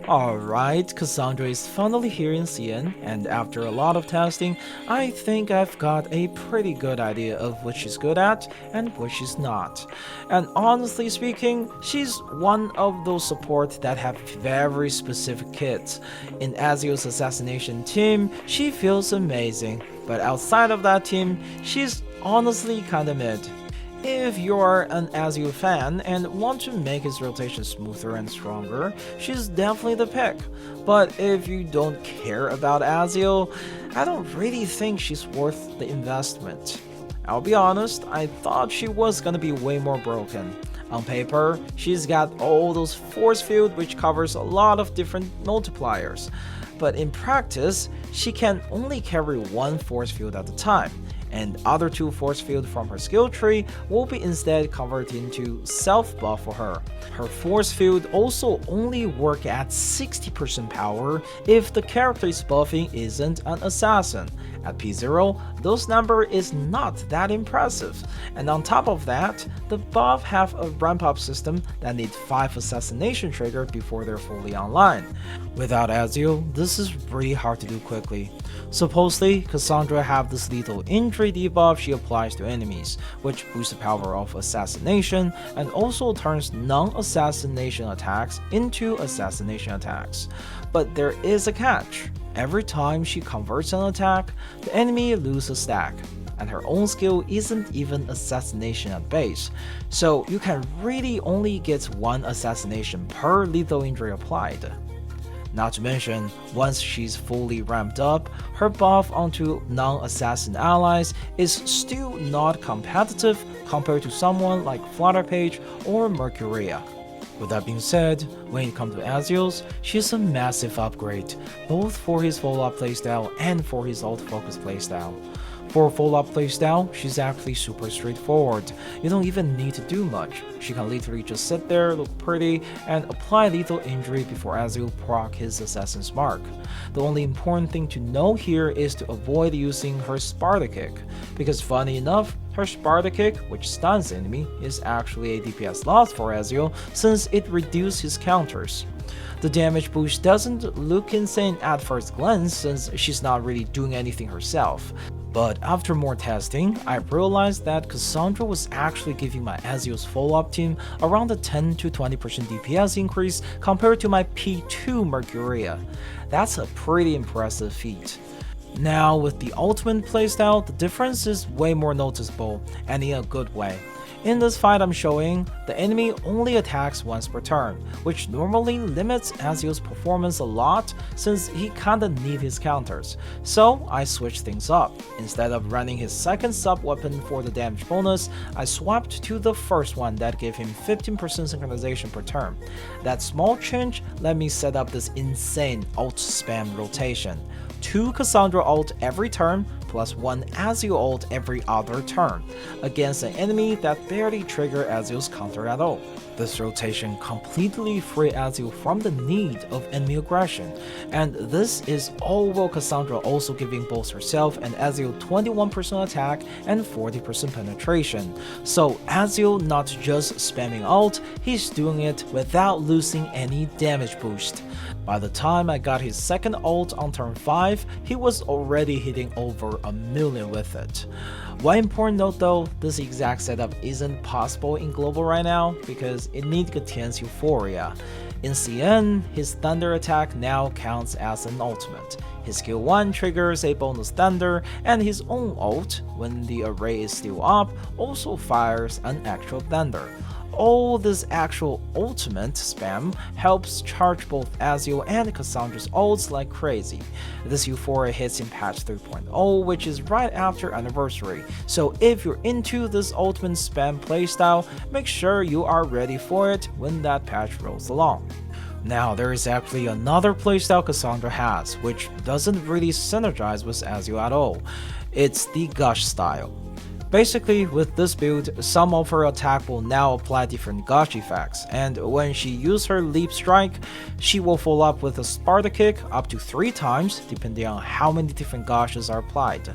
Alright, Cassandra is finally here in CN, and after a lot of testing, I think I've got a pretty good idea of what she's good at and what she's not. And honestly speaking, she's one of those supports that have very specific kits. In Ezio's assassination team, she feels amazing, but outside of that team, she's honestly kinda mid. If you're an Ezio fan and want to make his rotation smoother and stronger, she's definitely the pick. But if you don't care about Ezio, I don't really think she's worth the investment. I'll be honest, I thought she was gonna be way more broken. On paper, she's got all those force field which covers a lot of different multipliers. But in practice, she can only carry one force field at a time, and other two force field from her skill tree will be instead converted into self buff for her. Her force field also only work at 60% power if the character is buffing isn't an assassin. At P0, those number is not that impressive, and on top of that, the buff have a ramp up system that need 5 assassination trigger before they're fully online. Without Ezio, this is really hard to do quickly. Supposedly, Cassandra have this lethal injury debuff she applies to enemies, which boosts the power of assassination and also turns non-assassination attacks into assassination attacks. But there is a catch. Every time she converts an attack, the enemy loses a stack, and her own skill isn't even assassination at base, so you can really only get one assassination per lethal injury applied. Not to mention, once she's fully ramped up, her buff onto non-assassin allies is still not competitive compared to someone like Flutterpage or Mercuria. With that being said, when it comes to Ezio's, she's a massive upgrade, both for his follow-up playstyle and for his ult-focused playstyle. For follow-up playstyle, she's actually super straightforward. You don't even need to do much. She can literally just sit there, look pretty, and apply lethal injury before Ezio proc his assassin's mark. The only important thing to know here is to avoid using her Sparta kick, because funny enough, her Sparta kick, which stuns the enemy, is actually a DPS loss for Ezio since it reduces his counters. The damage boost doesn't look insane at first glance since she's not really doing anything herself. But after more testing, I realized that Cassandra was actually giving my Ezio's follow-up team around a 10 to 20% DPS increase compared to my P2 Mercuria. That's a pretty impressive feat. Now with the ultimate playstyle, the difference is way more noticeable, and in a good way. In this fight I'm showing, the enemy only attacks once per turn, which normally limits Ezio's performance a lot since he kinda need his counters. So I switched things up. Instead of running his second sub weapon for the damage bonus, I swapped to the first one that gave him 15% synchronization per turn. That small change let me set up this insane ult spam rotation. 2 Cassandra ult every turn, plus 1 Ezio ult every other turn, against an enemy that barely trigger Ezio's counter at all. This rotation completely free Ezio from the need of enemy aggression, and this is all while Cassandra also giving both herself and Ezio 21% attack and 40% penetration. So Ezio not just spamming ult, he's doing it without losing any damage boost. By the time I got his second ult on turn 5, he was already hitting over a million with it. One important note though, this exact setup isn't possible in global right now because it needs Gatien's Euphoria. In CN, his thunder attack now counts as an ultimate. His skill 1 triggers a bonus thunder, and his own ult, when the array is still up, also fires an actual thunder. All this actual ultimate spam helps charge both Ezio and Cassandra's ults like crazy. This Euphoria hits in patch 3.0, which is right after anniversary, so if you're into this ultimate spam playstyle, make sure you are ready for it when that patch rolls along. Now there is actually another playstyle Cassandra has, which doesn't really synergize with Ezio at all. It's the Gush style. Basically, with this build, some of her attack will now apply different Gush effects, and when she uses her Leap Strike, she will follow up with a Sparta Kick up to 3 times, depending on how many different Gushes are applied.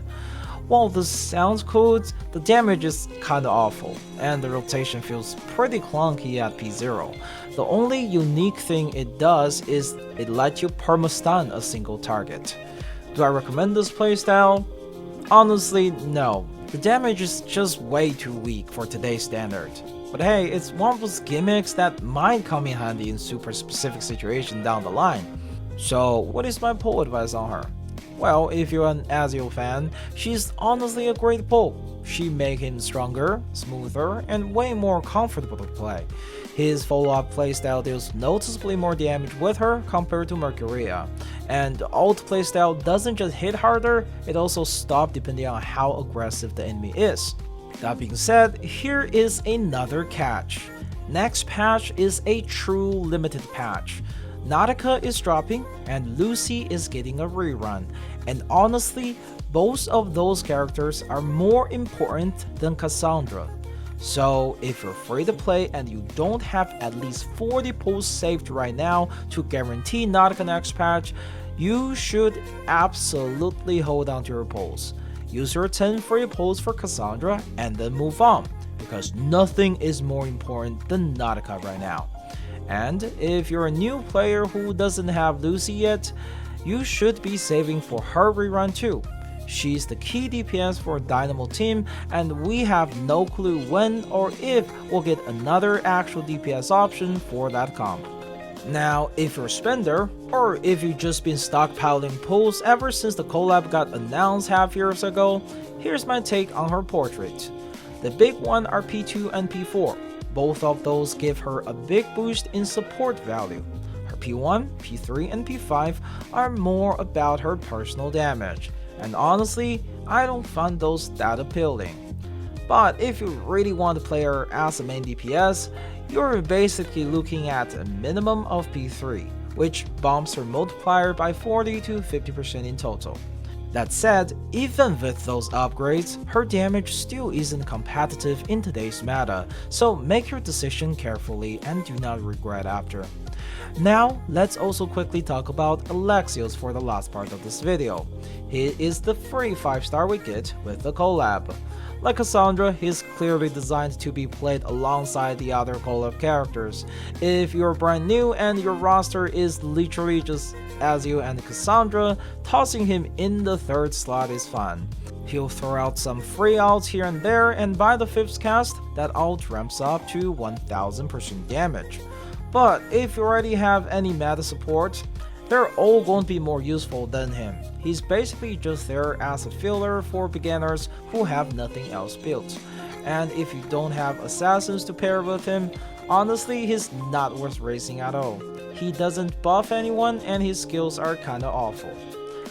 While this sounds cool, the damage is kinda awful, and the rotation feels pretty clunky at P0. The only unique thing it does is it lets you perma-stun a single target. Do I recommend this playstyle? Honestly, no. The damage is just way too weak for today's standard. But hey, it's one of those gimmicks that might come in handy in super specific situations down the line. So what is my pull advice on her? Well, if you're an Ezio fan, she's honestly a great pull. She makes him stronger, smoother, and way more comfortable to play. His follow-up playstyle deals noticeably more damage with her compared to Mercuria. And ult playstyle doesn't just hit harder, it also stops depending on how aggressive the enemy is. That being said, here is another catch. Next patch is a true limited patch. Nautica is dropping and Lucy is getting a rerun, and honestly, both of those characters are more important than Cassandra. So if you're free to play and you don't have at least 40 pulls saved right now to guarantee Nautica next patch, you should absolutely hold on to your pulls. Use your 10 free pulls for Cassandra and then move on, because nothing is more important than Nautica right now. And if you're a new player who doesn't have Lucy yet, you should be saving for her rerun too. She's the key DPS for Dynamo team, and we have no clue when or if we'll get another actual DPS option for that comp. Now, if you're a spender, or if you've just been stockpiling pulls ever since the collab got announced half years ago, here's my take on her portrait. The big one are P2 and P4. Both of those give her a big boost in support value. Her P1, P3, and P5 are more about her personal damage, and honestly, I don't find those that appealing. But if you really want to play her as a main DPS, you're basically looking at a minimum of P3, which bumps her multiplier by 40 to 50% in total. That said, even with those upgrades, her damage still isn't competitive in today's meta, so make your decision carefully and do not regret after. Now, let's also quickly talk about Alexios for the last part of this video. He is the free 5-star we get with the collab. Like Cassandra, he's clearly designed to be played alongside the other collab characters. If you're brand new and your roster is literally just Ezio and Cassandra, tossing him in the 3rd slot is fun. He'll throw out some free ults here and there, and by the 5th cast, that ult ramps up to 1000% damage. But if you already have any meta support, they're all going to be more useful than him. He's basically just there as a filler for beginners who have nothing else built. And if you don't have assassins to pair with him, honestly, he's not worth racing at all. He doesn't buff anyone and his skills are kinda awful.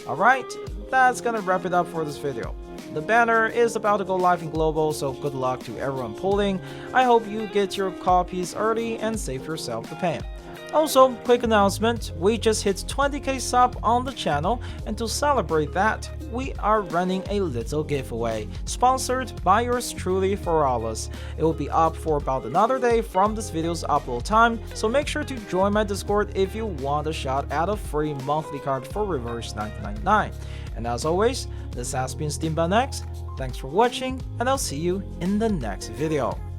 Alright, that's gonna wrap it up for this video. The banner is about to go live in global, so good luck to everyone pulling. I hope you get your copies early and save yourself the pain. Also, quick announcement, we just hit 20k sub on the channel, and to celebrate that, we are running a little giveaway, sponsored by yours truly for Alice. It will be up for about another day from this video's upload time, so make sure to join my Discord if you want a shot at a free monthly card for Reverse 999. And as always, this has been SteamBunX, thanks for watching, and I'll see you in the next video.